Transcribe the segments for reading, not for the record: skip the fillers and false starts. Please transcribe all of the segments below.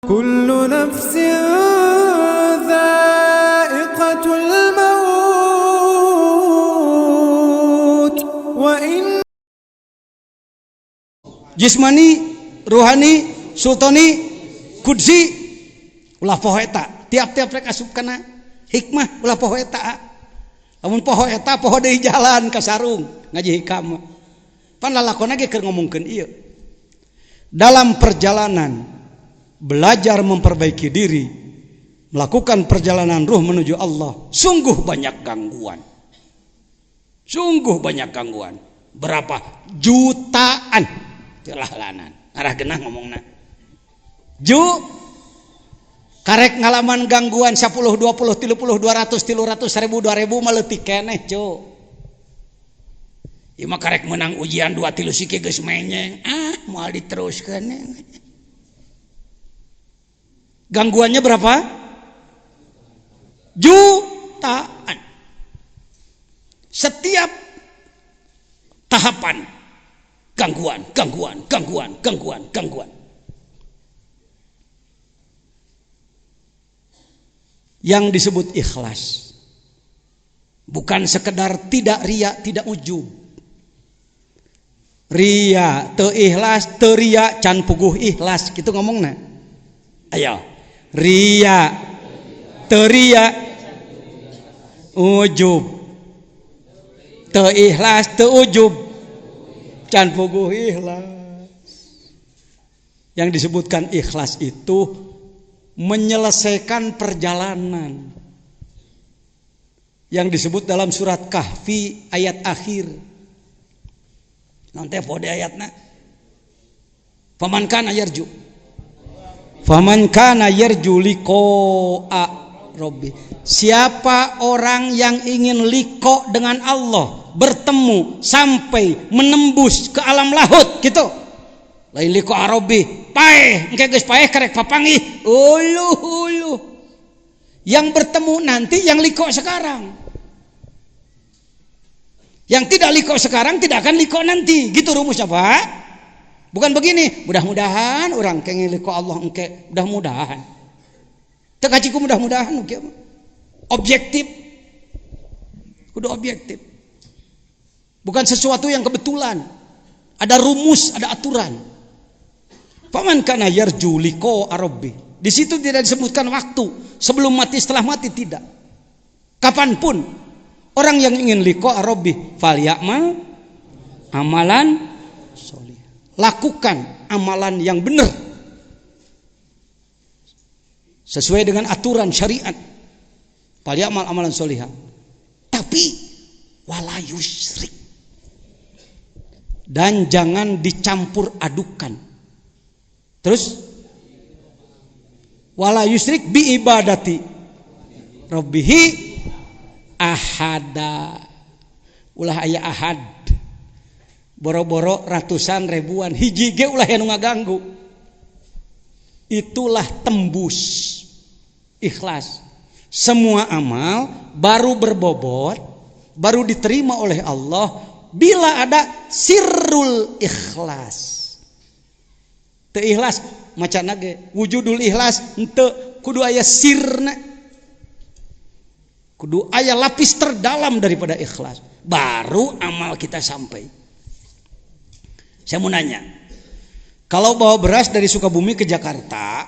Kullu nafsin dha'iqatul maut wa in jismani, ruhani, sultani, kudsi ulah poho eta. Tiap-tiap rek asup kana hikmah ulah poho eta. Lamun poho eta poho deui jalan ka sarung ngaji hikam. Pan lalakonna ge keur ngomongkeun ieu. Dalam perjalanan belajar memperbaiki diri, melakukan perjalanan ruh menuju Allah, sungguh banyak gangguan. Sungguh banyak gangguan. Berapa jutaan telah lanan. Arah genah ngomongna. Karek ngalaman gangguan 10, 20, 30, 200, 300, 1000, 2000 mah leutik keneh, cu. Ieu mah karek menang ujian 2 3 sike geus menyeng. Moal diteruskeun. Gangguannya berapa? Jutaan. Setiap tahapan gangguan. Yang disebut ikhlas bukan sekedar tidak riya, tidak ujub. Riya teu ikhlas, teu riya can puguh ikhlas, kitu ngomongna. Ayo. Riya, teu riya, ujub, teu ikhlas, teu ujub, can puguh ikhlas. Yang disebutkan ikhlas itu menyelesaikan perjalanan yang disebut dalam surat Kahfi ayat akhir. Nanti pode ayatna. Faman kana yarju liqa'a Rabbi. Siapa orang yang ingin liqa dengan Allah, bertemu sampai menembus ke alam lahut gitu. Lain liqa'a Rabbi, paeh engke geus paeh karek papanggih. Uluh. Yang bertemu nanti yang liqa sekarang. Yang tidak liqa sekarang tidak akan liqa nanti. Gitu rumusnya, Pak. Bukan begini, mudah-mudahan orang kenging liqa Allah engke, mudah-mudahan. Teu kaciku mudah-mudahan engke. Objektif. Kudu objektif. Bukan sesuatu yang kebetulan. Ada rumus, ada aturan. Faman kana yarju liqa'a Rabbi. Di situ tidak disebutkan waktu, sebelum mati, setelah mati, tidak. Kapanpun orang yang ingin liqa Rabbi falyamal amalan sholih. Lakukan amalan yang benar sesuai dengan aturan syariat. Falyamal amalan sholihah. Tapi wala yusyrik. Dan jangan dicampur adukan. Terus wala yusyrik bi ibadati rabbihi ahada. Ulah aya ahad. Boro-boro ratusan ribuan hiji ge ulah anu ngaganggu. Itulah tembus ikhlas. Semua amal baru berbobot, baru diterima oleh Allah bila ada sirrul ikhlas. Teu ikhlas macana ge wujudul ikhlas henteu, kudu aya sirna. Kudu aya lapis terdalam daripada ikhlas, baru amal kita sampai. Saya mau nanya, kalau bawa beras dari Sukabumi ke Jakarta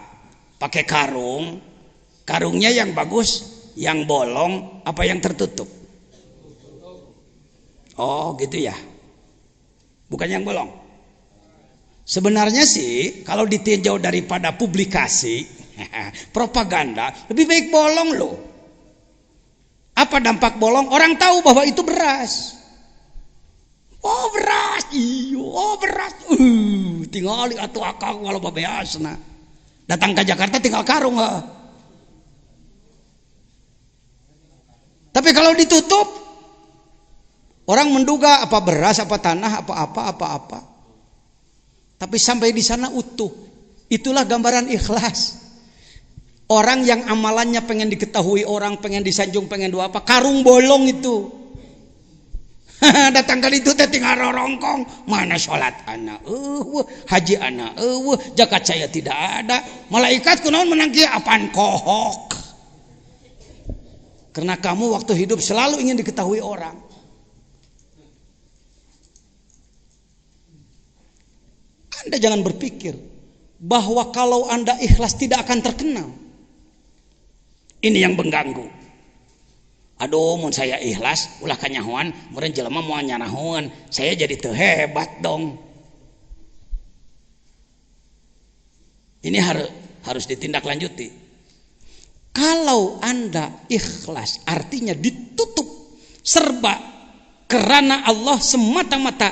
pakai karung, karungnya yang bagus, yang bolong, apa yang tertutup? Oh gitu ya, bukan yang bolong. Sebenarnya sih kalau ditinjau daripada publikasi propaganda, lebih baik bolong loh. Apa dampak bolong? Orang tahu bahwa itu beras. Oh beras, tinggal atuh akang walau babeasna. Datang ke Jakarta tinggal karung ha. Tapi kalau ditutup, orang menduga apa beras, apa tanah, apa. Tapi sampai di sana utuh. Itulah gambaran ikhlas. Orang yang amalannya pengen diketahui orang, pengen disanjung, pengen dua apa, karung bolong itu. Datang ke ditu teh tinggal rorongkong, mana salat anak haji anak zakat saya tidak ada. Malaikat kunaon menang kieu apaan kohok. Karena kamu waktu hidup selalu ingin diketahui orang. Anda jangan berpikir bahwa kalau Anda ikhlas tidak akan terkenal. Ini yang mengganggu. Aduh, mun saya ikhlas ulah kanyahoan, meureun jelema moal nyanahoan, saya jadi teu hebat dong. Ini harus ditindaklanjuti. Kalau Anda ikhlas artinya ditutup serba karena Allah semata-mata,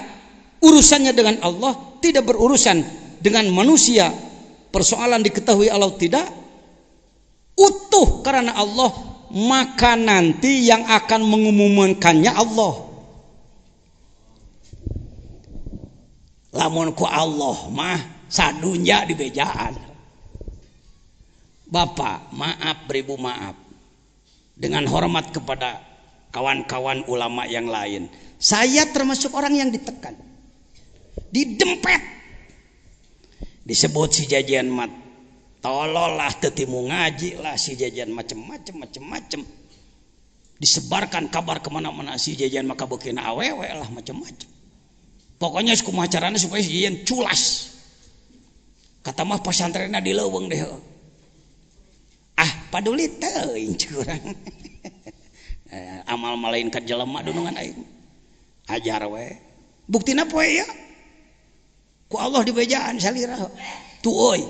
urusannya dengan Allah, tidak berurusan dengan manusia. Persoalan diketahui Allah tidak, utuh karena Allah, maka nanti yang akan mengumumkannya Allah. Lamun ku Allah mah sadunya di bejaan. Bapak maaf, beribu maaf, dengan hormat kepada kawan-kawan ulama yang lain, saya termasuk orang yang ditekan, didempet, disebut si jajan mat tolol lah, tetimu ngaji lah, si jajan macem-macem, disebarkan kabar kemana-mana si jajan maka bukina awewe lah macem-macem. Pokoknya kumaha carana supaya si jajan culas. Kata mah pesantrenna dileuweung deh. Paduli teuing curang. Amal malain ka jelema dunungan aing. Ajar we. Buktina poe ya. Ku Allah dibejaan salira. Tu euy.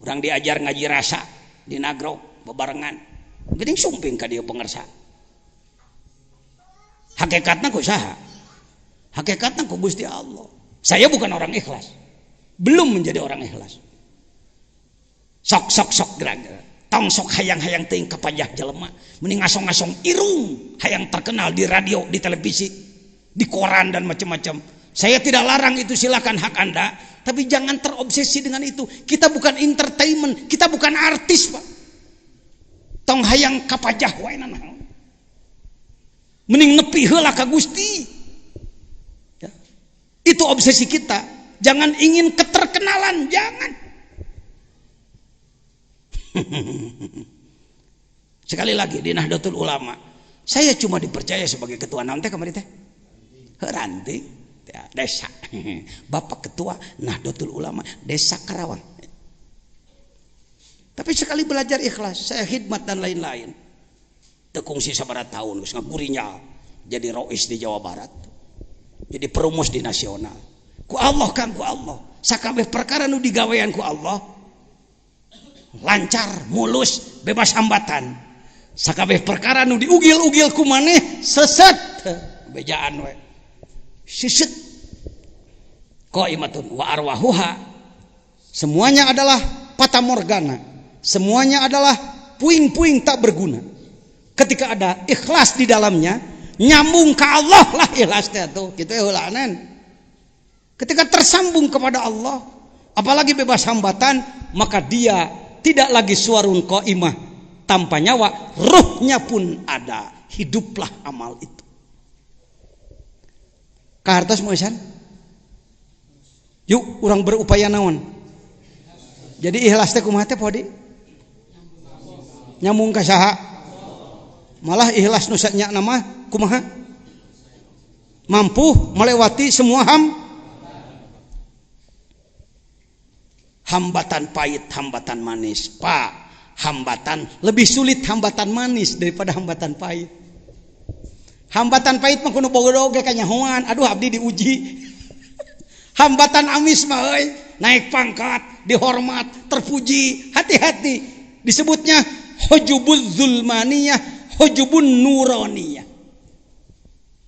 Urang diajar ngaji rasa di nagrok bebarengan. Geuning sumping ka dieu pengersa. Hakikatna ku saha? Hakikatna ku Gusti Allah. Saya bukan orang ikhlas. Belum menjadi orang ikhlas. Sok gerak-gerak. Tong sok hayang-hayang teuing kapajah jelema, mending ngasong-ngasong irung hayang terkenal di radio, di televisi, di koran dan macam-macam. Saya tidak larang itu, silakan hak Anda, tapi jangan terobsesi dengan itu. Kita bukan entertainment, kita bukan artis, Pak. Tong hayang kapajah wae naon. Mending nepi heula ka Gusti. Ya. Itu obsesi kita. Jangan ingin keterkenalan, jangan. Sekali lagi di Nahdlatul Ulama, saya cuma dipercaya sebagai ketua naon teh kamari teh? Ranting ya, desa. Bapak ketua Nahdlatul Ulama Desa Karawang. Tapi sekali belajar ikhlas, saya khidmat dan lain-lain. Tekungsi sabaraha tahun geus ngagurinya jadi rois di Jawa Barat. Jadi perumus di nasional. Ku Allah kan ku Allah. Sakabeh perkara nu digawean ku Allah lancar, mulus, bebas hambatan. Sakabeh perkara nu diugil-ugil ku maneh seset bejaan we. Siset. Qaimatun wa arwahuha. Semuanya adalah fata morgana. Semuanya adalah puing-puing tak berguna. Ketika ada ikhlas di dalamnya, nyambung ke Allah lah ikhlasnya tuh. Kitu heulanan. Ketika tersambung kepada Allah, apalagi bebas hambatan, maka dia tidak lagi suarun qaimah tanpa nyawa, ruhnya pun ada, hiduplah amal itu. Kahartos moesan? Yuk urang berupaya naon? Jadi ikhlas teh kumaha teh podi? Nyambung ka saha? Malah ikhlas nu nya nama kumaha? Mampu melewati semua hambatan pahit, hambatan manis. Pak, hambatan lebih sulit hambatan manis daripada hambatan pahit. Hambatan pahit mah kudu bogodoge kanyahoan, aduh abdi diuji. Hambatan amis mah euy, naik pangkat, dihormat, terpuji, hati-hati. Disebutnya hujubuz zulmaniyah, hujubun nuraniyah.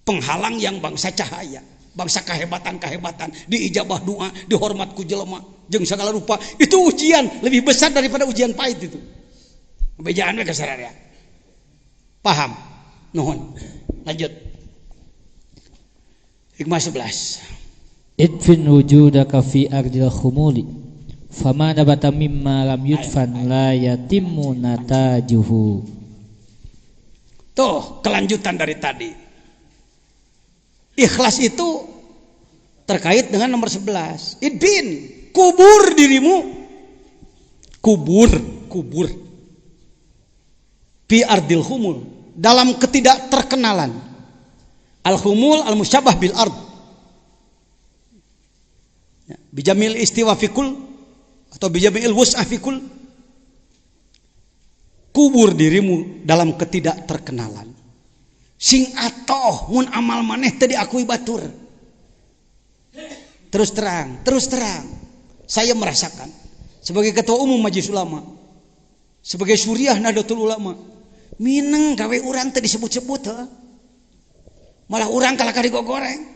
Penghalang yang bangsa cahaya, bangsa kehebatan-kehebatan, diijabah doa, dihormat ku jelema jeung segala rupa. Itu ujian lebih besar daripada ujian pahit itu. Bejaan we kasararea. Paham? Nuhun. Lanjut. Hikmah 11. Idfin wujudaka fi ardil khumuli fama nabata mimma lam yudfan la yatimmu natajuhu. Tuh kelanjutan dari tadi. Ikhlas itu terkait dengan nomor 11. Idbin, kubur dirimu. Kubur. Fi ardil humul, dalam ketidakterkenalan. Al-humul al-musyabah bil ard. Bijamil istiwa fikul atau bijamil wus'ah fikul. Kubur dirimu dalam ketidakterkenalan. Sing atoh mun amal maneh teu diakui batur. Terus terang. Saya merasakan sebagai ketua umum Majelis Ulama, sebagai suriah Nahdlatul Ulama, mineng gawe urang teu disebut-sebut heuh. Malah urang kalakah digogoreng.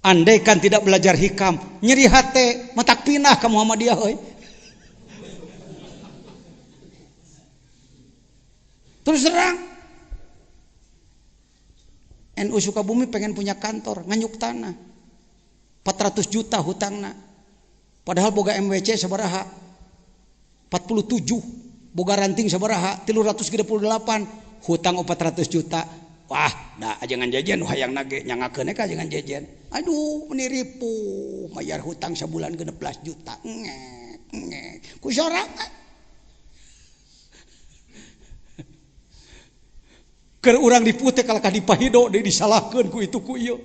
Andai kan tidak belajar hikam, nyeri hate matak pindah ka Muhammadiyah euy. Terus terang, NU Sukabumi pengen punya kantor, nganyuk tanah 400 juta hutangna. Padahal boga MWC sabaraha 47, boga ranting sabaraha 338, hutang 400 juta. Wah, dah ajangan jajan hayang nage nyangakeun ka ajangan jajan. Aduh, meniripu, bayar hutang sebulan 16 juta. Ngek. Ku sorangan. Keur urang diputek kalakah dipahido deui disalahkeun ku itu ku ieu.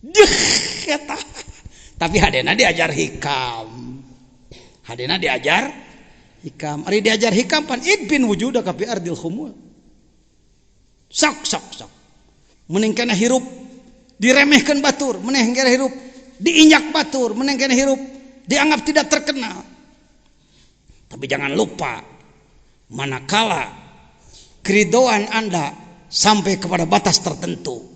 Jeh eta. Tapi hadena diajar hikam. Ari diajar hikam pan idbin wujuda ka fi ardil khumul. Sok. Mending kana hirup diremehkeun batur, meneh kana hirup diinjak batur, meneh kana hirup dianggap tidak terkenal. Tapi jangan lupa, manakala keridhaan Anda sampai kepada batas tertentu,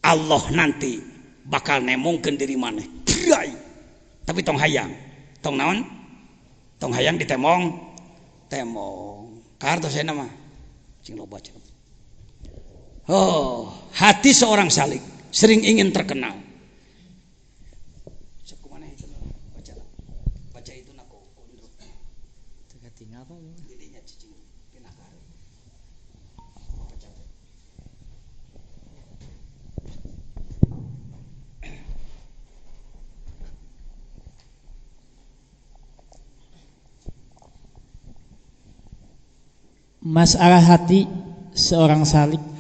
Allah nanti bakal nemongkeun diri maneh. Tapi tong hayang, tong naon? Tong hayang ditemong. Kartosena mah cing loba cenah. Oh, hati seorang salik sering ingin terkenal. Sekumana itu baca itu nak unduk. Tinggal apa? Didinya cicing pinah ka. Baca. Masalah hati seorang salik.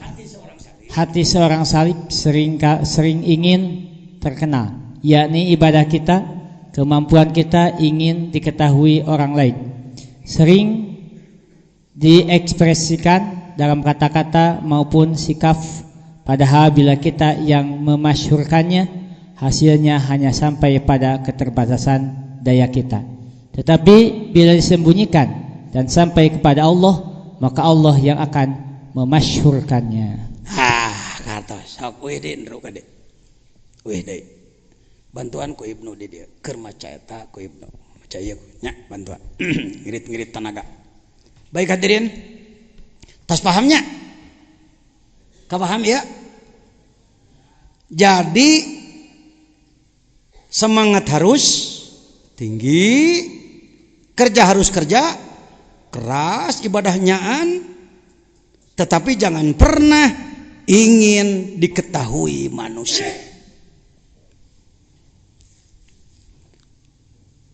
Hati seorang salib sering ingin terkenal, yakni ibadah kita, kemampuan kita ingin diketahui orang lain. Sering diekspresikan dalam kata-kata maupun sikap, padahal bila kita yang memasyhurkannya, hasilnya hanya sampai pada keterbatasan daya kita. Tetapi bila disembunyikan dan sampai kepada Allah, maka Allah yang akan memasyhurkannya. Kartos sok weh deui ru ka deui. Weh deui. Bantuan ku Ibnu di dieu. Keur maca eta ku Ibnu. Maca ieu nya bantuan. Ngirit-ngirit tenaga. Baik hadirin. Tas pahamnya? Kapaham ya? Jadi semangat harus tinggi, kerja harus kerja keras, ibadahnyaan, tetapi jangan pernah ingin diketahui manusia.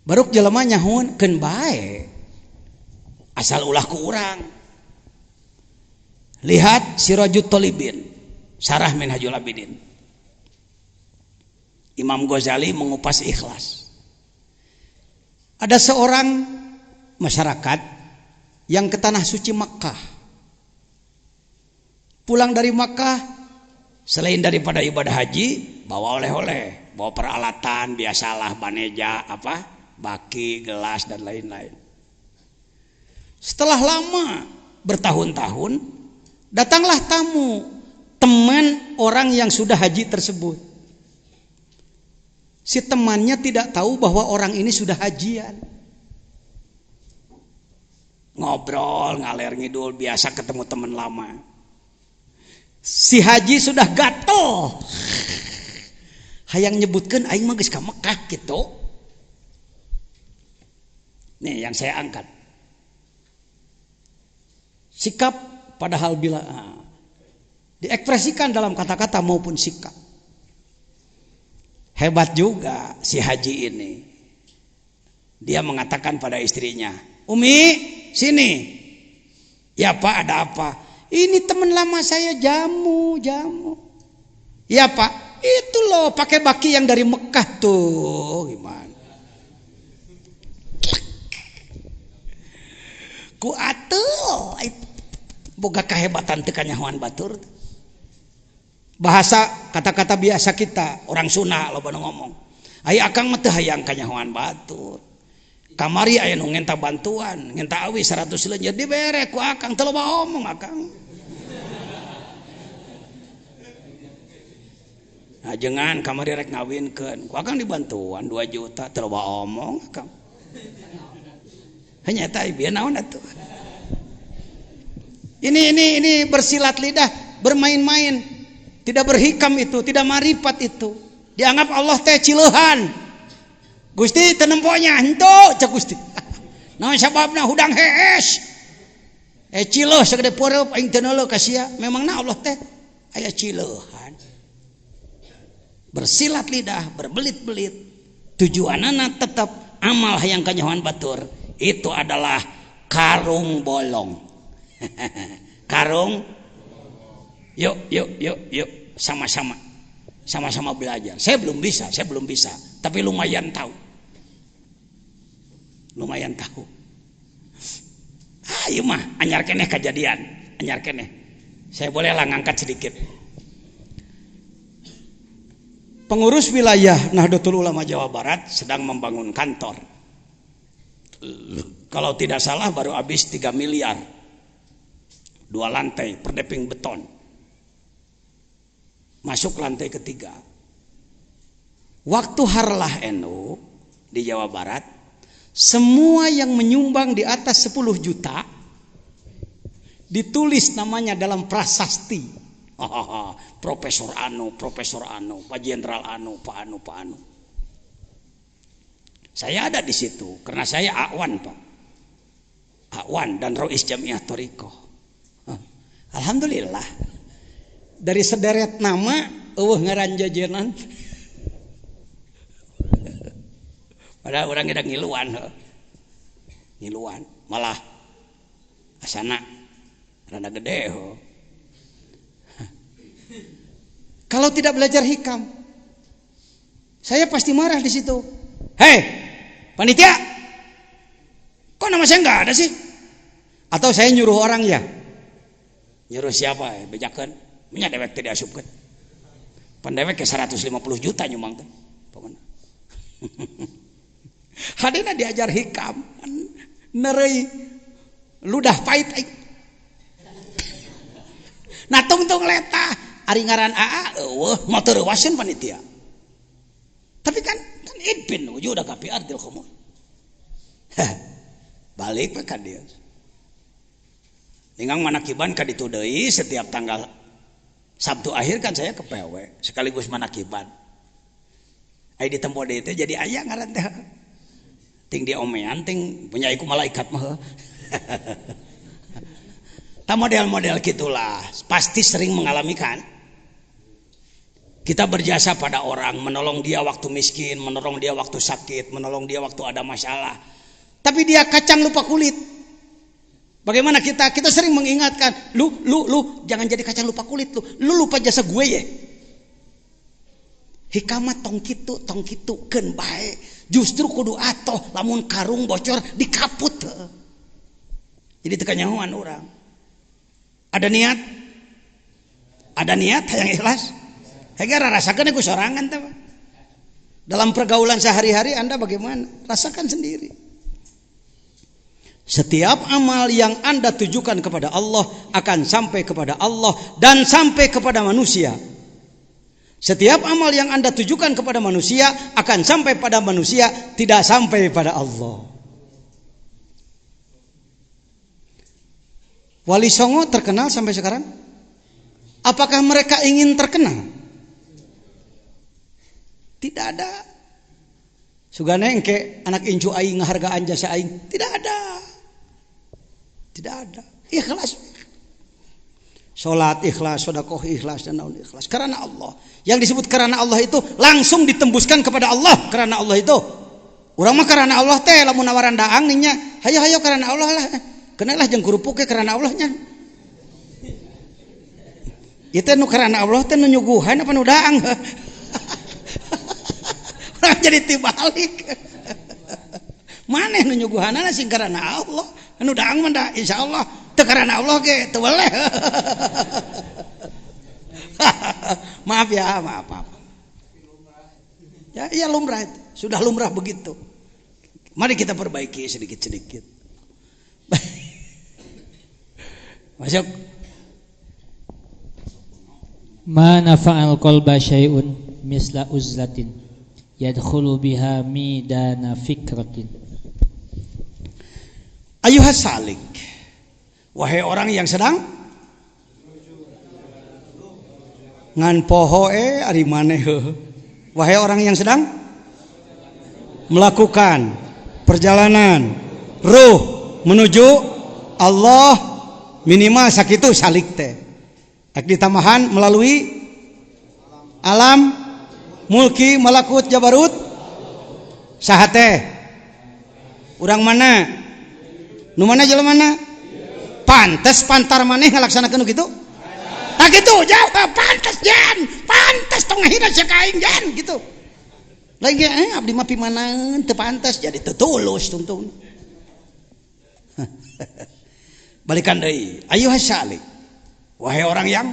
Baruk jelema nyahunkeun bae asal ulah ku urang. Lihat Sirajut Thalibin, Syarah Minhajul Abidin. Imam Ghazali mengupas ikhlas. Ada seorang masyarakat yang ke tanah suci Makkah. Pulang dari Makkah, selain daripada ibadah haji, bawa oleh-oleh, bawa peralatan, biasalah baneja, baki, gelas dan lain-lain. Setelah lama bertahun-tahun, datanglah tamu, teman orang yang sudah haji tersebut. Si temannya tidak tahu bahwa orang ini sudah hajian. Ngobrol, ngaler ngidul, biasa ketemu teman lama. Si haji sudah gatel, hayang nyebutkan aing mah geus ka Mekah gitu. Nih yang saya angkat. Sikap padahal bila diekspresikan dalam kata-kata maupun sikap. Hebat juga si haji ini. Dia mengatakan pada istrinya, "Umi, sini." "Ya Pak, ada apa?" "Ini teman lama saya jamu." "Ya Pak, itu loh pakai baki yang dari Mekah tuh." Gimana? Ku atuh boga kahebatan teu kanyahoan batur. Bahasa kata-kata biasa kita orang Sunda loba nu ngomong. Aya akang mah teu hayang kanyahoan batur. Kamari aya nu ngenta bantuan, ngenta awi 100 leunjeur dibere ku akang teu loba omong akang. Ajengan kamari rek ngawinkeun, ku akang dibantuan 2 juta teu loba omong akang. Hanya eta ieu naon atuh. Ini bersilat lidah, bermain-main. Tidak berhikam itu, tidak marifat itu. Dianggap Allah teh cileuhan. Gusti teu nemponya henteu cek Gusti. Naon sababna hudang hees. Cileuh sagede peureup aing teu neuleuh ka sia. Memangna Allah teh aya cileuhan. Bersilat lidah, berbelit-belit. Tujuanana tetap amal hayang kanyahoan batur. Itu adalah karung bolong. Karung. Yuk, sama-sama belajar. Saya belum bisa, tapi lumayan tahu. Ayo mah, anyar keneh kejadian, anyar keneh. Saya boleh lah ngangkat sedikit. Pengurus wilayah Nahdlatul Ulama Jawa Barat sedang membangun kantor. Kalau tidak salah baru habis 3 miliar. 2 lantai, perdeping beton. Masuk lantai ketiga. Waktu harlah NU di Jawa Barat, semua yang menyumbang di atas 10 juta ditulis namanya dalam prasasti. Profesor Anu, Pak Jenderal Anu, Pak Anu. Saya ada di situ karena saya Akwan, Pak. Akwan dan Rois Jamiah Thariqah. Alhamdulillah. Dari sederet nama eueuh ngaran jajanan. Padahal orang ngedang ngiluan malah asana rada gede. Kalau tidak belajar hikam, saya pasti marah di situ. Hei, panitia, kok nama saya nggak ada sih? Atau saya nyuruh orang ya? Nyuruh siapa? Bejakan. Nya dewek teh diasupkeun. Pandewek ke 150 juta nyumang teh. Pokona. Hadina diajar hikam, nerei ludah pait. Nah tungtung leta ari ngaran AA eueuh motor wasin panitia. Tapi kan idpin udah kapi ardil khumul. Balik ka dia. Ningang manakiban ka ditu deui setiap tanggal Sabtu akhir kan saya ke PW sekaligus manakiban. Ai di tempo deui teh jadi aya ngaran teh. Ting dia omean ting punya iku malaikat mah. Ta model-model gitulah pasti sering mengalami kan. Kita berjasa pada orang, menolong dia waktu miskin, menolong dia waktu sakit, menolong dia waktu ada masalah. Tapi dia kacang lupa kulit. Bagaimana kita sering mengingatkan, lu jangan jadi kacang lupa kulit lu lupa jasa gue ya. Hikamat tong kitu keun bae. Justru kudu atoh lamun karung bocor dikaput. Jadi teu kanyahoan urang. Ada niat hayang ikhlas. Hege rasakeun ku sorangan teh. Dalam pergaulan sehari-hari Anda bagaimana? Rasakan sendiri. Setiap amal yang Anda tujukan kepada Allah akan sampai kepada Allah dan sampai kepada manusia. Setiap amal yang Anda tujukan kepada manusia akan sampai pada manusia, tidak sampai pada Allah. Wali Songo terkenal sampai sekarang? Apakah mereka ingin terkenal? Tidak ada. Sugana engke anak incu aing ngahargaan jasa aing, tidak ada. Tidak ada. Ikhlas. Salat ikhlas, sedekah ikhlas, dan naon ikhlas karena Allah. Yang disebut karena Allah itu langsung ditembuskan kepada Allah karena Allah itu. Urang mah karena Allah teh lamun nawaran daang nya, hayo karena Allah lah. Kenalah jeung kurupuk karena Allahnya. Ieu teh nu karena Allah teh nu nyuguhan apa nu daang? Urang jadi tibalik. Maneh nu nyuguhanana sing karena Allah, nu daang mah da insyaallah teu karena Allah ge teu boleh. Maaf ya, maaf. Ya, iya lumrah itu. Sudah lumrah begitu. Mari kita perbaiki sedikit-sedikit. Masuk. Ma nafa'al qalba syai'un misla uzlatin yadkhulu biha midana fikratin. Ayuhas salik. Wahai orang yang sedang ngan poho ari maneh. Wahai orang yang sedang melakukan perjalanan ruh menuju Allah, minimal sakitu salik teh. Ek ditamahan melalui alam mulki malakut jabarut saha teh? Urang mana? Nu mana jelemana? Pantes pantar maneh ngalaksanakeun kitu? Tah kitu jawab pantes jan, pantes tong ngahina sia ka aing jan gitu. Lain ge abdi mah pimanaeun teu pantes jadi teu tulus tuntun. Balikan deui, ayuhas salik. Wahai orang yang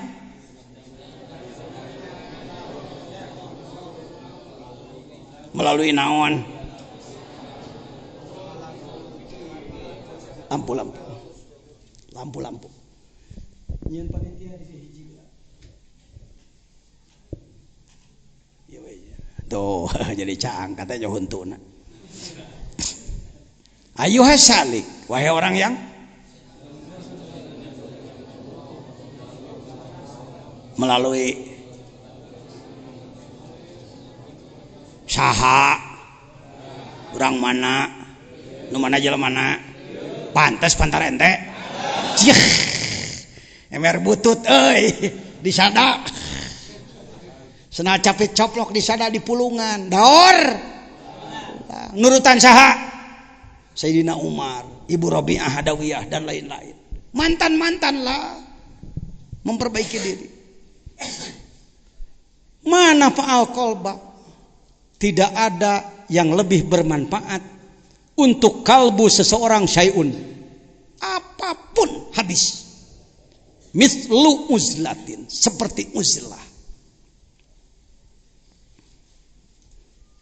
melalui naon? Lampu. Nyeun panitia di hiji. Ya we. Tuh, jadi caang katanya huntuna. Ayuhas salik, wahai orang yang melalui saha urang mana nu mana jelemana pantes pantar ente cih emer butut euy disada cenah capit coplok disada di pulungan daor nurutan saha Sayyidina Umar, Ibu Rabi'ah Hadawiyah dan lain-lain. Mantan-mantan lah memperbaiki diri. Mana fa'al qalba? Tidak ada yang lebih bermanfaat untuk kalbu seseorang syai'un. Apapun habis. Mislu uzlatin, seperti uzlah.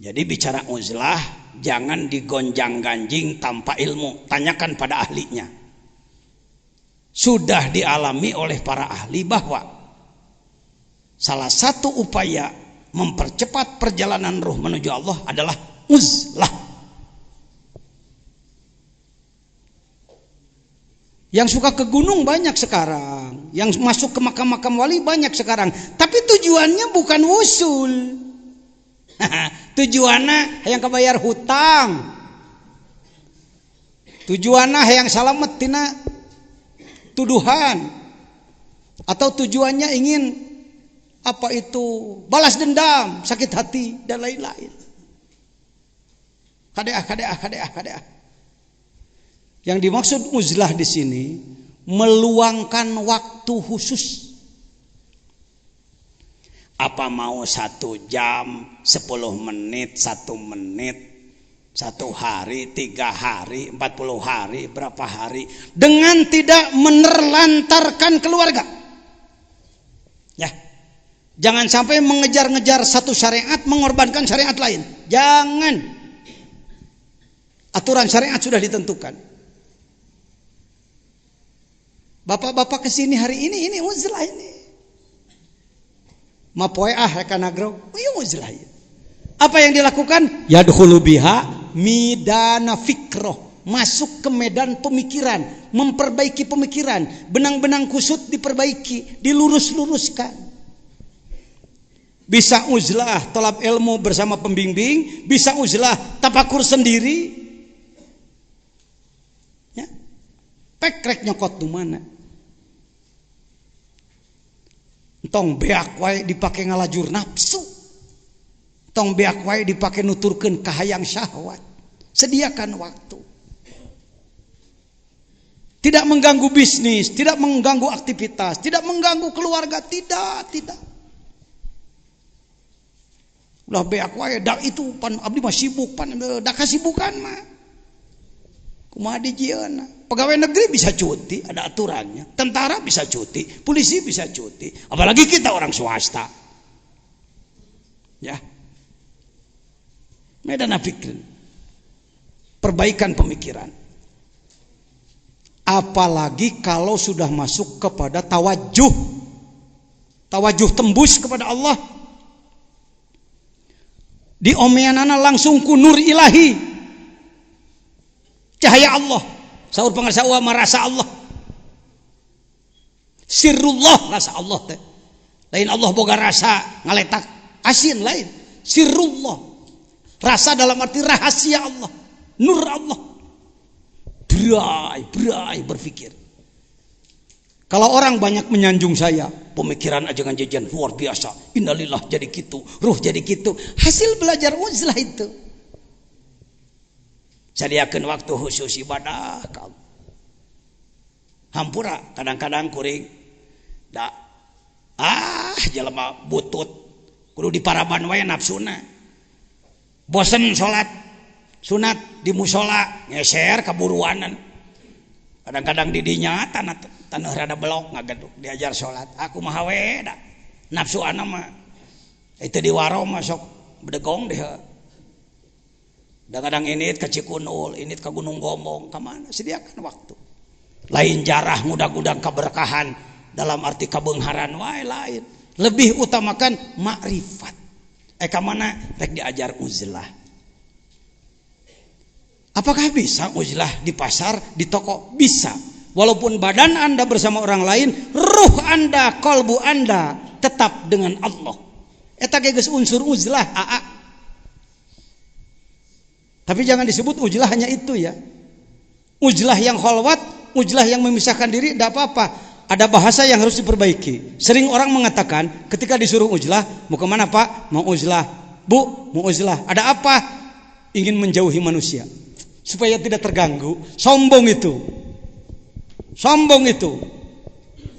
Jadi bicara uzlah jangan digonjang-ganjing tanpa ilmu, tanyakan pada ahlinya. Sudah dialami oleh para ahli bahwa salah satu upaya mempercepat perjalanan ruh menuju Allah adalah uzlah. Yang suka ke gunung banyak sekarang, yang masuk ke makam-makam wali banyak sekarang, tapi tujuannya bukan wusul. Tujuannya yang kebayar hutang, tujuannya yang salamet tina tuduhan, atau tujuannya ingin apa itu balas dendam, sakit hati dan lain-lain. Kadeah. Yang dimaksud uzlah di sini meluangkan waktu khusus. Apa mau 1 jam, 10 menit, 1 menit, 1 hari, 3 hari, 40 hari, berapa hari, dengan tidak menerlantarkan keluarga. Ya, jangan sampai mengejar-ngejar satu syariat mengorbankan syariat lain. Jangan. Aturan syariat sudah ditentukan. Bapak-bapak kesini hari ini uzlah ini. Mapoe reka nagro, uzlah. Apa yang dilakukan? Yadkhulu biha midana fikroh, masuk ke medan pemikiran, memperbaiki pemikiran, benang-benang kusut diperbaiki, dilurus-luruskan. Bisa uzlah talab ilmu bersama pembimbing, bisa uzlah tafakur sendiri. Ya. Pekrek nyokot di mana? tong beak wae dipake ngalajur nafsu, tong beak wae dipake nuturkeun kahayang syahwat. Sediakan waktu, tidak mengganggu bisnis, tidak mengganggu aktivitas, tidak mengganggu keluarga, tidak. Ulah beak wae dak itu pan abdi mah sibuk, pan dak kasibukan mah. Kumaha dijieuna? Pegawai negeri bisa cuti, ada aturannya. Tentara bisa cuti, polisi bisa cuti, apalagi kita orang swasta. Ya. Medan fikir. Perbaikan pemikiran. Apalagi kalau sudah masuk kepada tawajuh. Tawajuh tembus kepada Allah. Di omeanana langsung ku nur ilahi. Cahaya Allah. Saur pangarsawa merasa Allah. Sirrullah rasa Allah teh. Lain Allah boga rasa ngaletak asin lain. Sirrullah. Rasa dalam arti rahasia Allah. Nur Allah. Berai berpikir. Kalau orang banyak menyanjung saya, pemikiran ajangan jajan luar biasa, innalillah jadi gitu, ruh jadi gitu, hasil belajar uzlah itu. Sadiakeun waktu khusus ibadah kamu. Hampura kadang-kadang kuring da jelema butut kudu diparaban wae nafsuna. Bosen salat sunat di musola ngeser kaburuanan. Kadang-kadang didinya tanah rada belok ngagaduk diajar sholat. Aku mah we da nafsu ana mah itu di waro mah sok bedegong deh. Kadang-kadang init ke Cikunul, init ke Gunung Gombong, ka mana? Sediakan waktu. Lain jarah ngudag-ngudag keberkahan dalam arti kebeungharan wae lain. Lebih utamakan makrifat. Ka mana rek diajar uzlah. Apakah bisa uzlah di pasar, di toko? Bisa. Walaupun badan Anda bersama orang lain, ruh Anda, kolbu Anda tetap dengan Allah. Eta geus unsur uzlah AA. Tapi jangan disebut uzlah hanya itu ya. Uzlah yang khalwat, uzlah yang memisahkan diri, tidak apa-apa. Ada bahasa yang harus diperbaiki. Sering orang mengatakan ketika disuruh uzlah, mau kemana Pak? Mau uzlah. Bu, mau uzlah. Ada apa? Ingin menjauhi manusia. Supaya tidak terganggu. Sombong itu.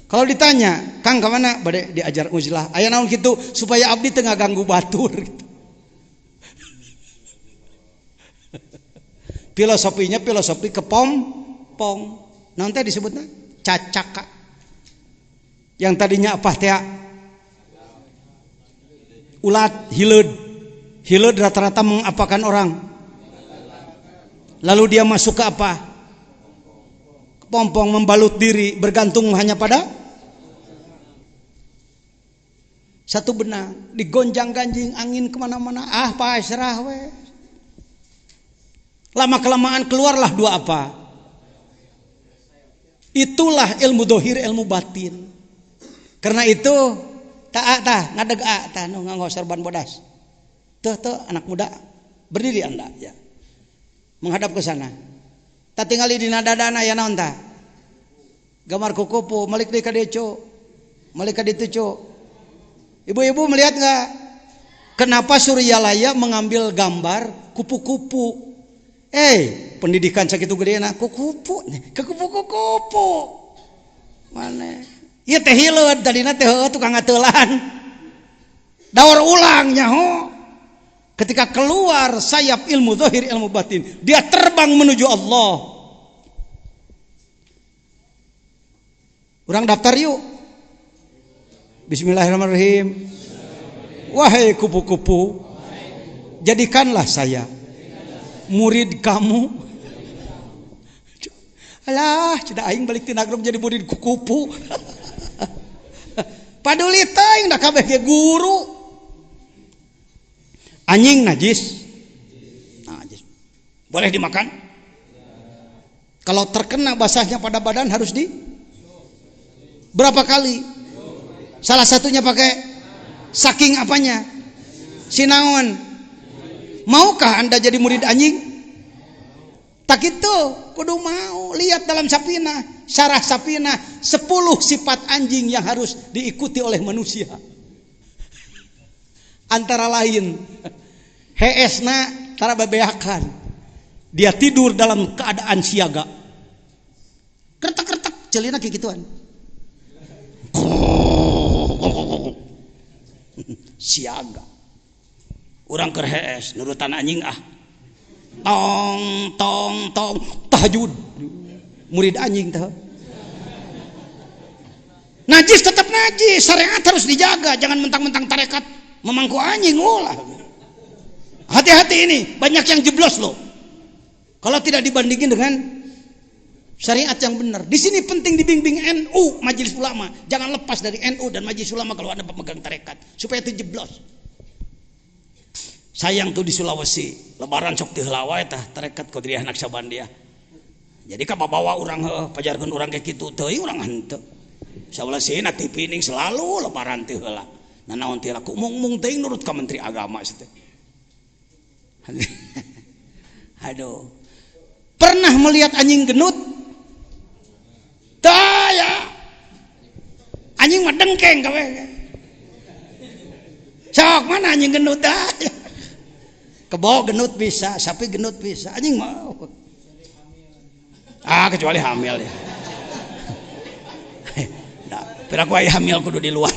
Kalau ditanya, Kang kemana? Bade diajar uzlah. Aya naon gitu supaya abdi teu ngaganggu batur gitu. Filosofinya filosofi kepompong. Nanti disebutnya cacaka. Yang tadinya apa teh? Ulat, hileud. Hileud rata-rata mengapakan orang. Lalu dia masuk ke apa? Kepompong, membalut diri, bergantung hanya pada satu benang, digonjang-ganjing angin kemana-mana. Pasrah we. Lama kelamaan keluarlah dua apa? Itulah ilmu dohir, ilmu batin. Karena itu ngadeg nu nganggo serban bodas. Tuh anak muda, berdiri Anda ya. Menghadap ke sana. Tak tinggali di nadadana ya naon tah? Gambar kukupu, malik deui ka deco. Malik ka ditu co. Ibu-ibu melihat enggak? Kenapa Suryalaya mengambil gambar kupu-kupu? Pendidikan sakitu gedeuna kukupu, ke kupu-kupu. Mana? Ieu teh hileud tadina teh tukang ngateulan. Daur ulang nyaho. Ketika keluar sayap ilmu zahir, ilmu batin, dia terbang menuju Allah. Urang daftar yuk. Bismillahirrahmanirrahim. Wahai kupu-kupu, jadikanlah saya murid kamu. Alah, cedak aing balik tina grup jadi murid kupu. Paduli teuing da kabeh ge guru. Anjing najis. Najis. Boleh dimakan? Kalau terkena basahnya pada badan harus berapa kali? Salah satunya pakai saking apanya? Sinaon. Maukah Anda jadi murid anjing? Tak itu. kudu mau. Lihat dalam Sapinah, syarah Sapinah, 10 sifat anjing yang harus diikuti oleh manusia. Antara lain, heesna tara bebeakan. Dia tidur dalam keadaan siaga. Kertek-kertek celina kayak gituan. Siaga. Urang keur hees nurutan anjing ah. Tong tong tong tahajud. Murid anjing teh. Najis tetap najis, syariat harus dijaga, jangan mentang-mentang tarekat memangku anjing ulah. Hati-hati ini, banyak yang jeblos loh. Kalau tidak dibandingin dengan syariat yang benar. Di sini penting dibimbing NU, Majelis Ulama. Jangan lepas dari NU dan Majelis Ulama kalau Anda pemegang tarekat, supaya itu jeblos. Sayang tuh di Sulawesi, lebaran sok diheula tah tarekat Qadiriyah Naqsabandiyah. Jadi ka bawa urang pajarkeun urang kayak kitu teuing urang henteu. Sawelasina TV ning selalu lebaran teh heula. Nah naon teh laku mung teuing nurut ka Menteri Agama teh. Aduh. Pernah melihat anjing genut? Tah ya. Anjing mah dengkeng gawe. Sok mana anjing genut dah. Kebo genut bisa, sapi genut bisa, anjing mau. Kecuali hamil ya. Nah, piraku aya hamil kudu di luar.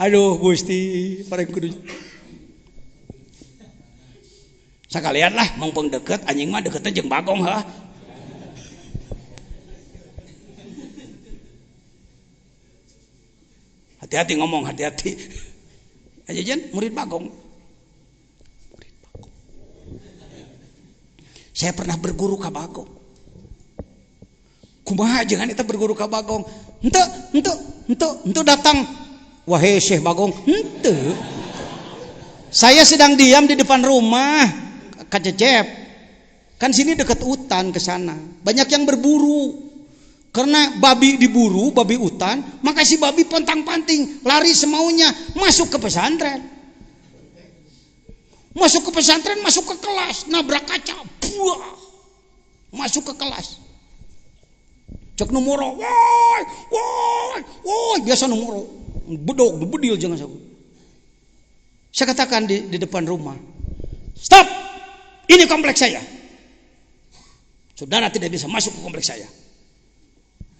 Aduh Gusti, pareng kudu. Sakalian lah, mumpung deket, anjing mah deketnya jeung bagong ha. Hati-hati ngomong, hati-hati. Aja jen murid bagong. Saya pernah berguru ka bagong. Kumaha jangan kita berguru ka bagong. Ente datang. Wahai Syekh Bagong, ente. Saya sedang diam di depan rumah Kak Cecep. Kan sini dekat hutan ke sana. Banyak yang berburu. Karena babi diburu, babi hutan, maka si babi pontang-panting, lari semaunya, masuk ke pesantren. Masuk ke pesantren, masuk ke kelas, nabrak kaca, buah, masuk ke kelas. Cek nomoro, woi, biasa nomoro, bedog, bedil jangan sabu. Saya katakan di depan rumah, stop, ini kompleks saya. Saudara tidak bisa masuk ke kompleks saya.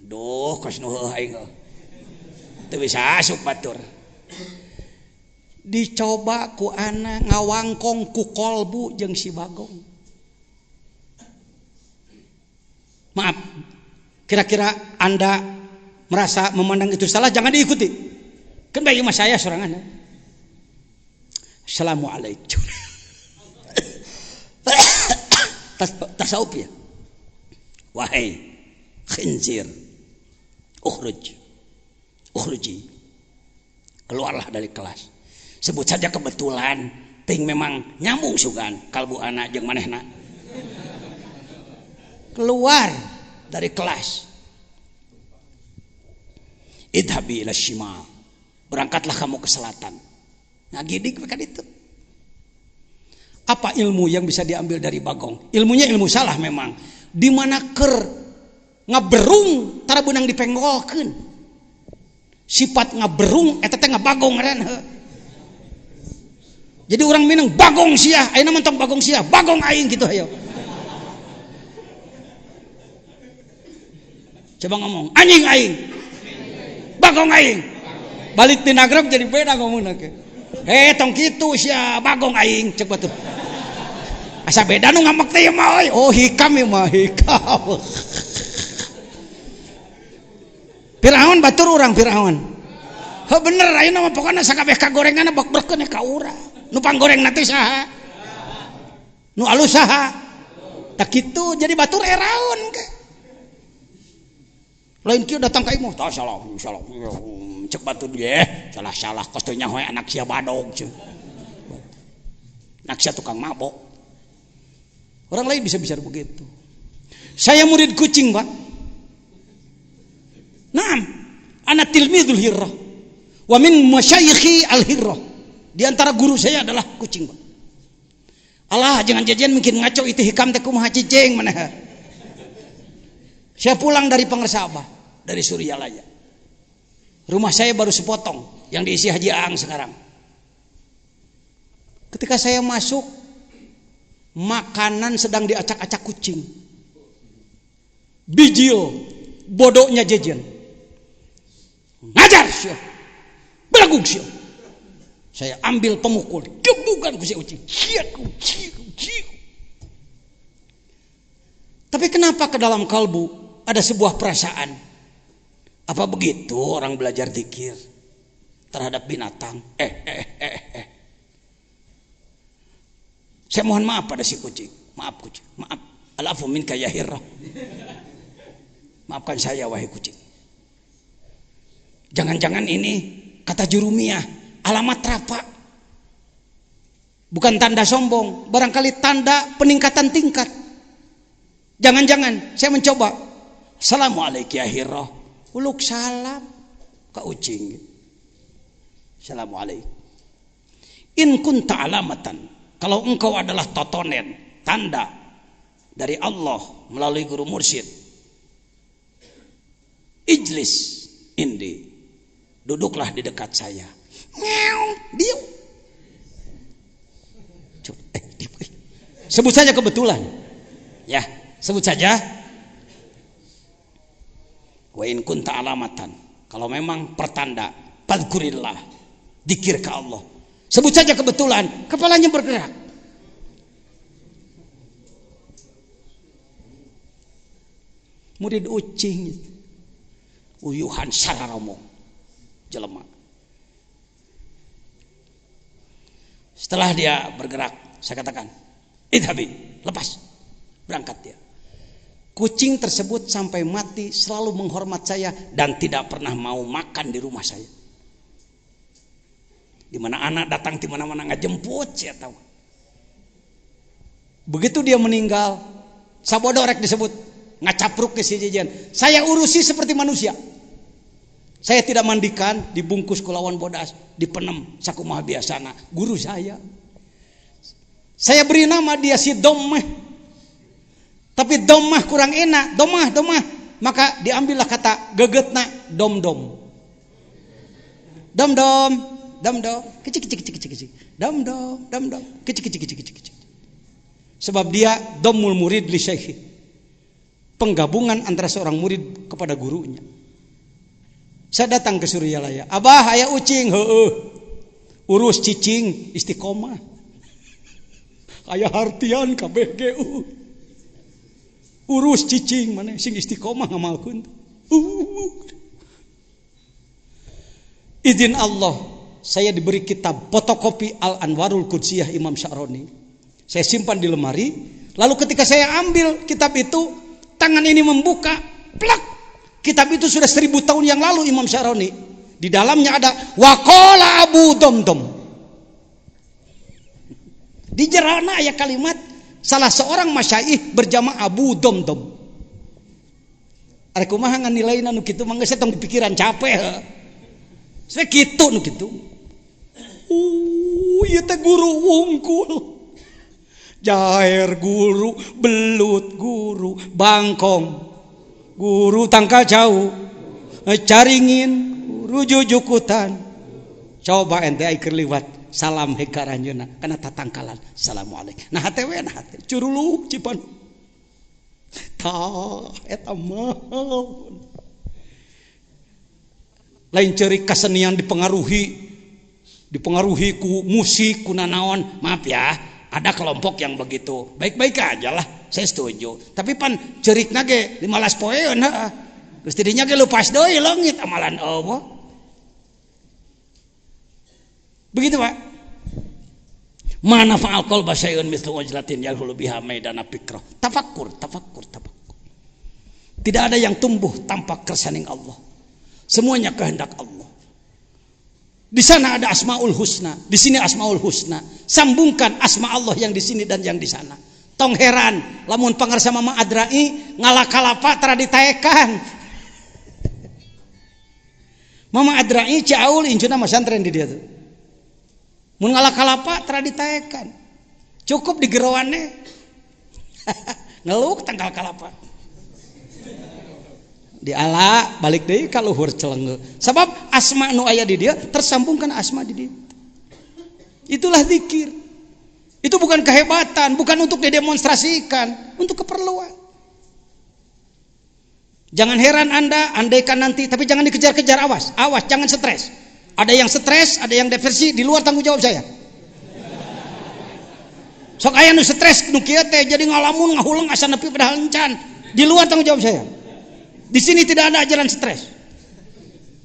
Duh, kos nuheuh aing. Teu bisa asup batur. Dicoba ku anak ngawangkong ku kolbu jeung si Bagong. Maaf. Kira-kira Anda merasa memandang itu salah, jangan diikuti. Kan bayi mas saya sorangan. Assalamualaikum. Tasawuf ya. Wahai khinzir, ukhruji, keluarlah dari kelas. Sebut saja kebetulan, ting memang nyambung sugan kalbu anak jeung manehna. Keluar dari kelas. Idhabi ila shimal, berangkatlah kamu ke selatan. Ngagidik mereka itu. Apa ilmu yang bisa diambil dari Bagong? Ilmunya ilmu salah memang. Di mana ngaberung tara beunang dipenggolkeun. Sifat ngaberung eta teh ngabagong ngaranna. Jadi orang minang bagong sia, ayeuna mentok bagong sia, bagong aing gitu ayo. Coba ngomong, anjing aing. Bagong aing. Balik di nagrab jadi beda ngomongna ke. Tong kitu sia bagong aing cek batuh. Asa beda nu ngamek teh mah euy. Oh hikam ieu mah hikam. Firaun batur urang Firaun. Heuh bener ayeuna mah pokona sakabeh kagorenganna bek-bekeun ka urang. Nu panggoreng nanti saha? Nu alus saha? Tak kitu jadi batur eraun ke. Lain kieu datang ka imah, tah salah. Cek batur ge, salah kos teu nyaho anak sia badog ceuk. Anak sia tukang mabok. Orang lain bisa begitu. Saya murid kucing, Pak. Naam, ana tilmidul hirrah. Wa min masyayikhi al-hirrah. Di antara guru saya adalah kucing, Pak. Alah jangan jajan mungkin ngaco itu hikam teh kumaha cicing maneh. Saya pulang dari Pangersabah, dari Suryalaya. Rumah saya baru sepotong yang diisi Haji Aang sekarang. Ketika saya masuk, makanan sedang diacak-acak kucing. Bijil, bodohnya jajan. Ngajar sih, belagung sih. Saya ambil pemukul, gebukan ku si kucing. Tapi kenapa ke dalam kalbu ada sebuah perasaan? Apa begitu orang belajar zikir terhadap binatang? Saya mohon maaf pada si kucing. Maaf kucing, maaf. Alafu minka ya hirrah. Maafkan saya wahai kucing. Jangan-jangan ini kata jurumiyah alamat rafa. Bukan tanda sombong, barangkali tanda peningkatan tingkat. Jangan-jangan saya mencoba. Assalamualaikum ya hirrah. Uluk salam ka ucing. Assalamualaikum. In kunta alamatan, kalau engkau adalah totonen, tanda dari Allah melalui guru mursyid. Ijlis indi, duduklah di dekat saya. Diam. Sebut saja kebetulan. Ya, sebut saja. Wa in kunta alamatan, kalau memang pertanda, fadhkurillah, dzikir ke Allah. Sebut saja kebetulan, kepalanya bergerak. Murid ucing, uyuhan sararomo, jelema. Setelah dia bergerak, saya katakan, idhabi, lepas, berangkat dia. Kucing tersebut sampai mati selalu menghormat saya dan tidak pernah mau makan di rumah saya. Di mana anak datang di mana-mana ngajemput, saya tahu. Begitu dia meninggal, sabodorek disebut, ngacapruk ke si jajan. Saya urusi seperti manusia. Saya tidak mandikan, dibungkus kulawan bodas, dipenem sakumaha biasana, guru saya. Saya beri nama dia si Dommah. Tapi domah kurang enak, domah. Maka diambillah kata gegetna dom-dom. Dom-dom, kecik. Dom-dom, kecik. Sebab dia domul murid li syekhi. Penggabungan antara seorang murid kepada gurunya. Saya datang ke Suryalaya. Abah, aya ucing, heueuh. Urus cicing istiqomah. Aya hartian kabeh ge. Urus cicing mana sing istiqomah ngamalkeun. Izin Allah, saya diberi kitab fotokopi Al-Anwarul Qudsiyah Imam Sya'roni. Saya simpan di lemari. Lalu ketika saya ambil kitab itu, tangan ini membuka, plak. Kitab itu sudah 1000 tahun yang lalu Imam Sya'roni. Di dalamnya ada waqala Abu Domdom. Di jerana aya kalimat salah seorang masyaikh berjamaah Abu Domdom. Are kumaha nganilaina nu kitu mangga saya tong pikiran capek. Saya kitu nu kitu. Ieu teh guru wungkul. Jaher guru, belut guru, bangkong guru tangka jauh, caringin guru jujukutan. Coba ente ai keur liwat. Salam hekaranjeuna kana tatangkalan. Assalamualaikum. Nah hatewe nah hate curuluk cipan. Tah eta mah. Lain ceurik kasenian dipengaruhi ku musik, ku nanaon. Maaf ya, ada kelompok yang begitu. Baik-baik aja lah, saya setuju. Tapi pan ceurikna ge 15 poeun heuh. Geus tidinya ge lupas deui leungit amalan Allah. Begitu Pak. Mana fa'al qalba syai'un mithlu wajlatin yahulu biha maidana fikrah. Tafakkur. Tidak ada yang tumbuh tanpa kersani Allah. Semuanya kehendak Allah. Di sana ada Asmaul Husna, di sini Asmaul Husna. Sambungkan asma Allah yang di sini dan yang di sana. Tong heran, lamun pangarsa Mama Adrai ngalakalapa tara ditaekan. Mama Adrai Ciaul inceuna mah santren di dia tuh. Mun ngalakalapa tara ditaekan. Cukup di gerowannya. Ngeluk tanggal kalapa. Di ala balik deui ka luhur celenge. Sabab asma nu aya di dia tersambungkan asma di dia. Itulah zikir. Itu bukan kehebatan, bukan untuk didemonstrasikan, untuk keperluan. Jangan heran Anda, andaikan nanti, tapi jangan dikejar-kejar, awas, jangan stres. Ada yang stres, ada yang depresi, di luar tanggung jawab saya. Sok aya nu stres nu kieu teh jadi ngalamun ngahuleng asa nepi padahal encan, di luar tanggung jawab saya. Di sini tidak ada ajaran stres.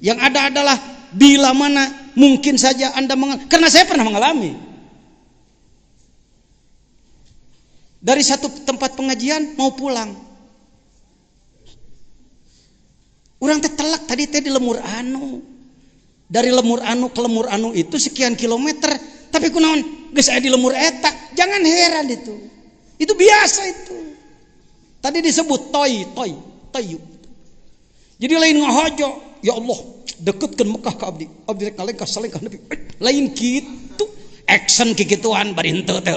Yang ada adalah bila mana mungkin saja Anda karena saya pernah mengalami. Dari satu tempat pengajian mau pulang. Urang teh telak tadi teh di Lemur Anu. Dari Lemur Anu ke Lemur Anu itu sekian kilometer, tapi kunaon geus aya di Lemur eta. Jangan heran itu. Itu biasa itu. Tadi disebut toy. Jadi lain ngahajo, ya Allah, deketkeun Mekah ka abdi. Abdi rek ngalengkah salengkah nepi. Lain kitu. Action kikituan bari henteu teh.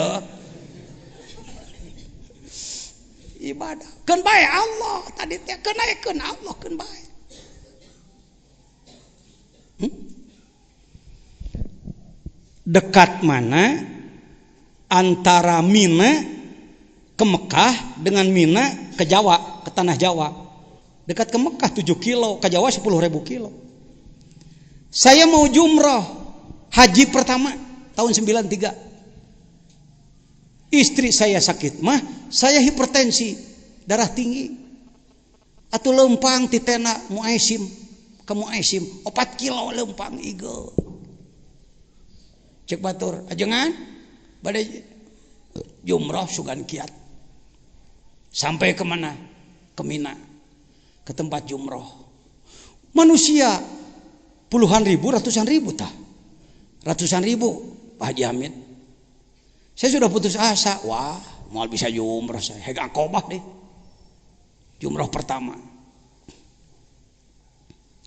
Ibadah. Keun bae Allah tadi teh kenaikeun Allah keun bae. Dekat mana antara Mina ke Mekah dengan Mina ke Jawa, ke tanah Jawa? Dekat ke Mekah 7 kilo, ke Jawa 10.000 kilo. Saya mau jumrah haji pertama tahun 93. Istri saya sakit mah, saya hipertensi, darah tinggi. Atuh leumpang ti tena Muaisim, ke Muaisim 4 kilo leumpang igel. Cek batur, ajengan badai jumrah sugan kiat. Sampai ke mana? Ke Mina. Ke tempat jumrah. Manusia puluhan ribu, ratusan ribu tah. Ratusan ribu, Pak Haji Hamid. Saya sudah putus asa. Wah, mau bisa jumrah saya. Hega akobah deh. Jumrah pertama.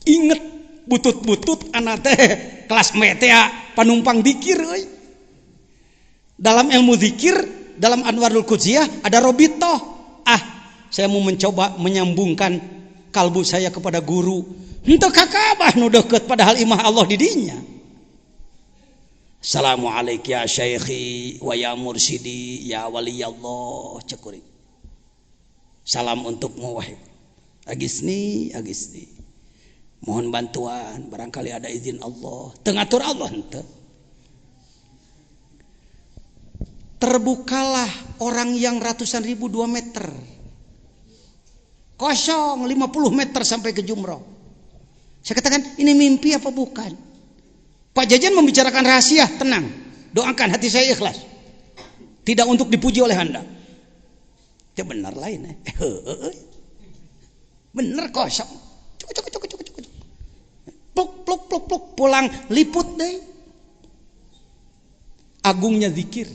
Ingat butut-butut anak teh kelas metea panumpang dikir euy. Dalam ilmu zikir, dalam Anwarul Qudsiyah ada robitoh. Saya mau mencoba menyambungkan kalbu saya kepada guru. Henteu kakabah nu deukeut padahal imah Allah di dinya. Assalamualaikum ya syekhi wa ya mursyidi ya waliyallah cekuri. Salam untukmu wahai Agisni. Mohon bantuan barangkali ada izin Allah. Tengatur Allah henteu. Terbukalah orang yang ratusan ribu 2 meter. Kosong 50 meter sampai ke jumrah. Saya katakan ini mimpi apa bukan? Pak Jajan membicarakan rahasia, tenang. Doakan hati saya ikhlas. Tidak untuk dipuji oleh Anda. Ya benar lain. Benar kosong. Cuk. Pluk. Pulang liput deh. Agungnya zikir.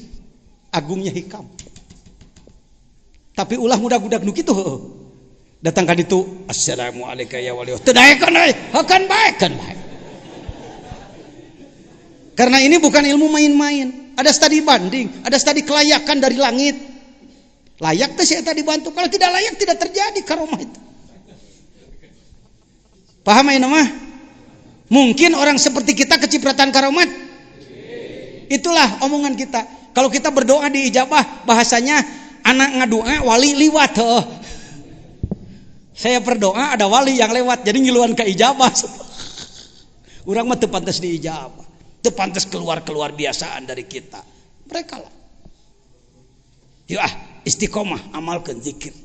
Agungnya hikam. Tapi ulah mudah-mudah nu kitu. Datang ka ditu, assalamualaikum ya waliyah. Teu daekeun euy, hakan bae. Karena ini bukan ilmu main-main. Ada studi banding, ada studi kelayakan dari langit. Layak teh saya tadi dibantu. Kalau tidak layak tidak terjadi karomah itu. Paham ya mah? Mungkin orang seperti kita kecipratan karomat. Itulah omongan kita. Kalau kita berdoa diijabah, bahasanya anak ngadoa wali liwat. Saya berdoa ada wali yang lewat, jadi ngiluan ke ijabah. Urang mah teu pantes diijabah. Teu pantes keluar biasaan dari kita. Mereka lah. Yuk istiqomah amalkan zikir.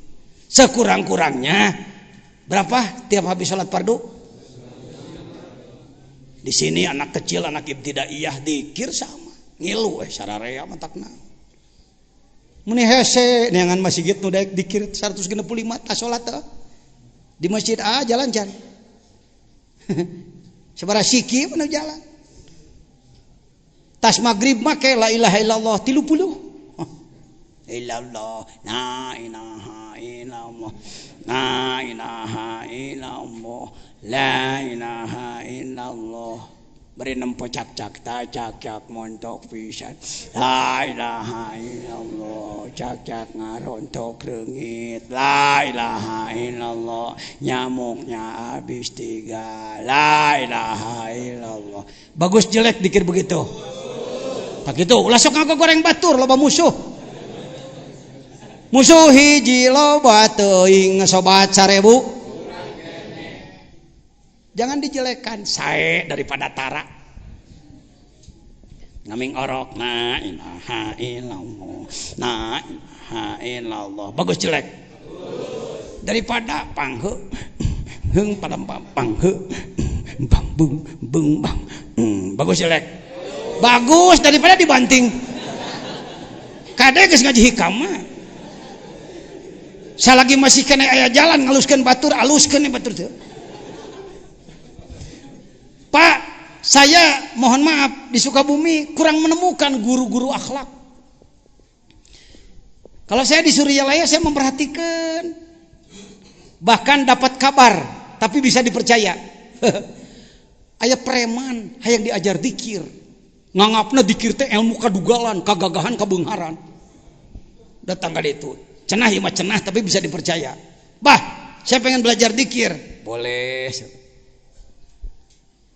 Sekurang-kurangnya berapa tiap habis salat fardu? Di sini anak kecil, anak ibtidaiyah zikir sama. Ngilu sararea matakna. Muni hese neangan masjid nu daek zikir 165 ta salat teh. Di masjid jalan. Sabaraha siki mana jalan. Tas maghrib make la ilaha illallah 30. Illallah, la ilaha illallah. La ilaha illallah. beri nempo cak-cak cak-cak montok pisan. La ilaha illallah, cak-cak ngarontok reungit. La ilaha illallah, nyamuknya habis 3. La ilaha illallah. Bagus jelek dikir begitu? Tak gitu, ulah sok ngaku goreng batur loba musuh. Musuh hiji loba teuing sobat 1000. Jangan dijelekan, sae daripada tara. Ngaming orok, la ilaha illallah, la ilaha illallah. Bagus jelek? Daripada panghe, heung pada panghe, bang bung bung bang. Bagus jelek? Bagus daripada dibanting. Kade geus ngaji hikam mah. Salagi masih kena aya jalan ngaluskeun batur, aluskeun batur teu. Pak, saya mohon maaf di Sukabumi kurang menemukan guru-guru akhlak. Kalau saya di Suryalaya saya memperhatikan, bahkan dapat kabar, tapi bisa dipercaya. Aya preman hayang diajar dikir, nganggapna dikir teh ilmu kadugalan, kagagahan, kabeungharan. Datang ka ditu, cenah ieu mah cenah tapi bisa dipercaya. Bah, saya pengen belajar dikir, boleh.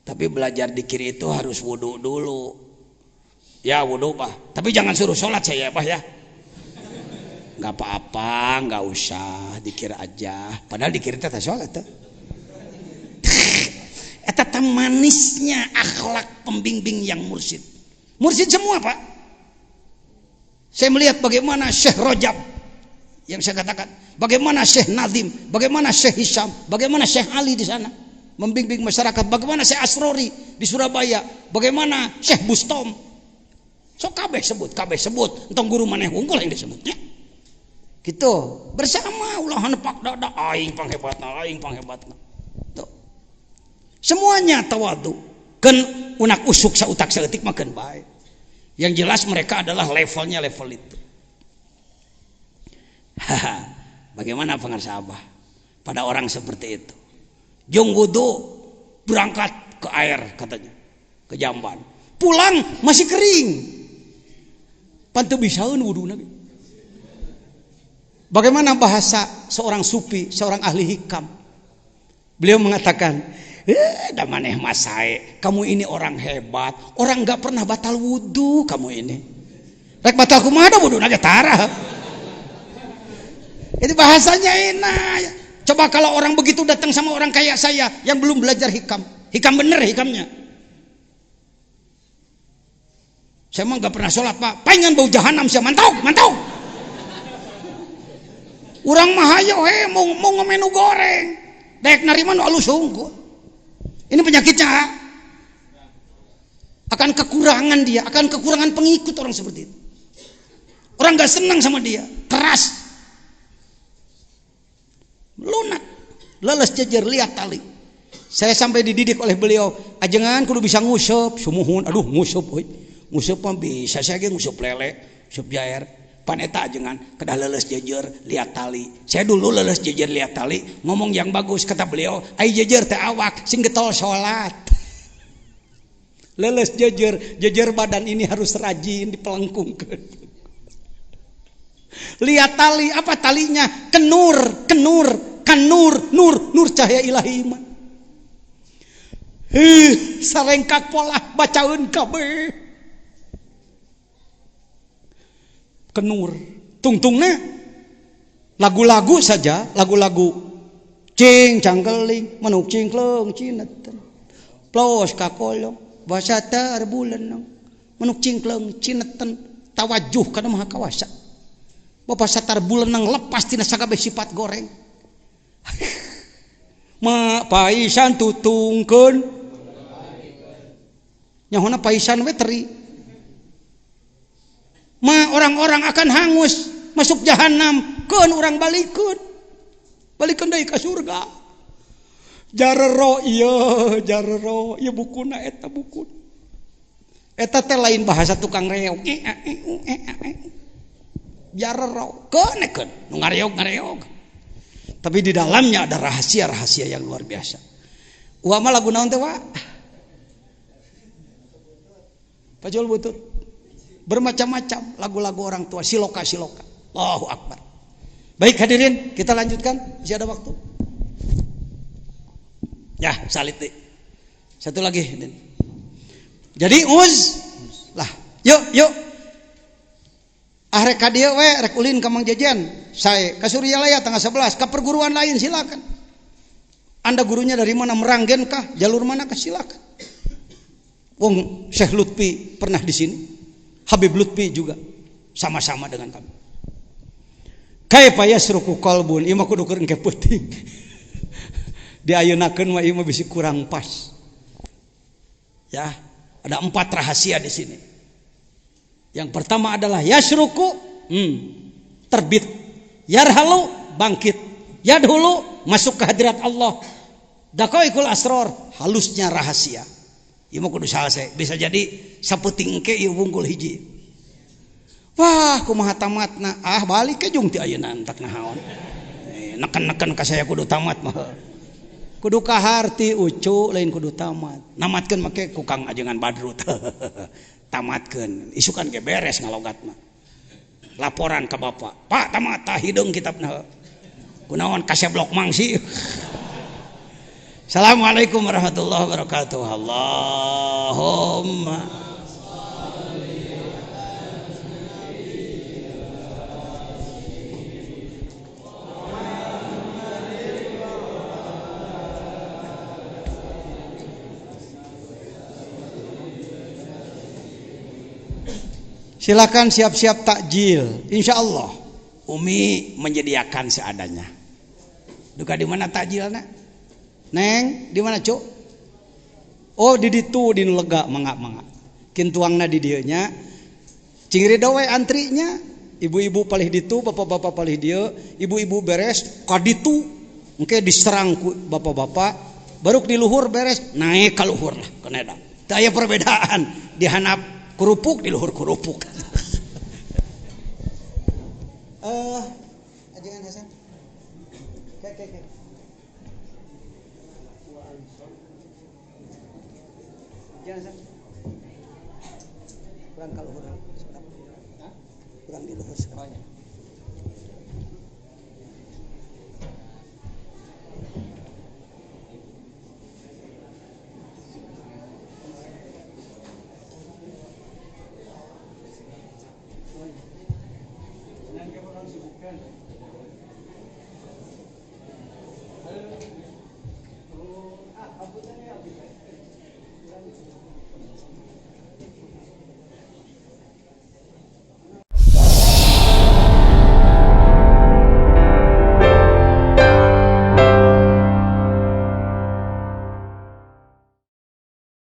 Tapi belajar dikir itu harus wudu dulu. Ya wudu Pak. Tapi jangan suruh sholat saya Pak ya. Gak apa-apa, gak usah dikir aja. Padahal dikir itu tak sholat tuh. Eta manisnya akhlak pembimbing yang mursyid. Mursyid semua Pak. Saya melihat bagaimana Syekh Rajab yang saya katakan, bagaimana Syekh Nazim, bagaimana Syekh Hisham, bagaimana Syekh Ali di sana membimbing masyarakat, bagaimana Syekh Asrori di Surabaya, bagaimana Syekh Bustom. So kabeh sebut, entong guru maneh unggul yang disebutnya. Gitu, bersama ulah nepak dada aing panghebatna. Tuh. Semuanya tawadu. Keun unak usuk sautak saeutik mah keun bae. Yang jelas mereka adalah levelnya level itu. Bagaimana pengarsa Abah pada orang seperti itu? Jong wudu berangkat ke air katanya, ke jamban. Pulang masih kering. Pantu bisaeun wuduna. Bagaimana bahasa seorang sufi, seorang ahli hikam? Beliau mengatakan, da maneh masae, kamu ini orang hebat, orang enggak pernah batal wudu kamu ini. Rek batal kumaha wuduna ge tara. Itu bahasanya enak. Coba kalau orang begitu datang sama orang kayak saya yang belum belajar hikam bener hikamnya. Saya mah gak pernah sholat Pak, pengen bau jahanam saya mantau. Urang mah hayo mau ngomenu goreng, daek narima nu alus unggul. Ini penyakitnya. Akan kekurangan dia, akan kekurangan pengikut orang seperti itu. Orang gak senang sama dia, keras. Lunak, leles jejer lihat tali. Saya sampai dididik oleh beliau, ajengan kudu bisa ngusup, sumuhun, aduh ngusup mah bisa saya ge ngusup lele, ngusup jair. Paneta ajengan kedah leles jejer lihat tali. Saya dulu leles jejer lihat tali, ngomong yang bagus kata beliau, ai jejer teh awak sing getol salat. Leles jejer badan ini harus rajin dipelengkungkeun. Lihat tali, apa talinya? Nur cahaya ilahi iman. Sarengkak pola bacaun kabeh. Kenur, tungtungna lagu-lagu saja, lagu-lagu cing cangkeling, manuk cingkleng cineten. Plos kakolong, bahasa tar bulan manuk cingkleng cineten tawajuh kana maha kawasa. Bapak satar bulenang lepas tina sakabeh sifat goreng. Ma paisan tutungkeun. Nyahona paisan we teri. Ma orang-orang akan hangus masuk jahanam, keun urang balikeun. Balikeun deui ka surga. Jarero ieu bukuna eta bukuna. Eta teh lain bahasa tukang reog. Jarero keun nu ngareog. Tapi di dalamnya ada rahasia-rahasia yang luar biasa. Uama lagu naon teh wa? Pajol butut. Bermacam-macam lagu-lagu orang tua, siloka-siloka. Allahu Akbar. Baik hadirin, kita lanjutkan. Masih ada waktu. Ya, salit deh. Satu lagi. Jadi lah, yuk. Rek dia we rek ulin ka Mang Jejen. Saya ka Suryalaya tanggal 11, ka perguruan lain silakan. Anda gurunya dari mana, Meranggen kah? Jalur mana kah? Silakan. Wong Syekh Lutfi pernah di sini. Habib Lutfi juga sama-sama dengan kami. Kaifa yasruku qalbun, ieu mah kudu keur engke peuting. Diayeuna-keun mah ieu mah bisi kurang pas. Ya, ada 4 rahasia di sini. Yang pertama adalah yasruku, terbit. Yarhalu, bangkit. Yadhulu, masuk ke hadirat Allah. Daqaiqul asrar, halusnya rahasia. Ieu mah kudu salse. Bisa jadi saputing engke ieu wungkul hiji. Wah, kumaha tamatna? Ah, balik ke jeung ti ayeuna entak nahaon. Neken-neken ka saya kudu tamat mah. Kudu kaharti ucu lain kudu tamat. Namatkeun make ku Kang Ajengan Badrut. Tamatkeun, isukan ge beres ngalogatna. Laporan ke bapak, Pak tamat tah hideung kitabna. Kunaon kaseblok mangsi. Assalamualaikum warahmatullahi wabarakatuh. Allahumma silakan siap-siap takjil. Insya Allah Umi menyediakan seadanya. Duka di mana takjilna? Neng, di mana cuk? Oh di ditu di lega mangga. Kintuangna di dieu nya. Cingri we antrinya. Ibu-ibu palih ditu, bapak-bapak palih dieu. Ibu-ibu beres ka ditu. Engke diserang ku bapak-bapak. Baru di luhur beres, naik ka luhur lah keneda. Teu aya perbedaan di handap kerupuk di luhur kerupuk. Ajengan Hasan. Oke. Jangan Hasan. Kurang ka luhur. Kurang di luhur sekarang. Nanti orang sibukkan.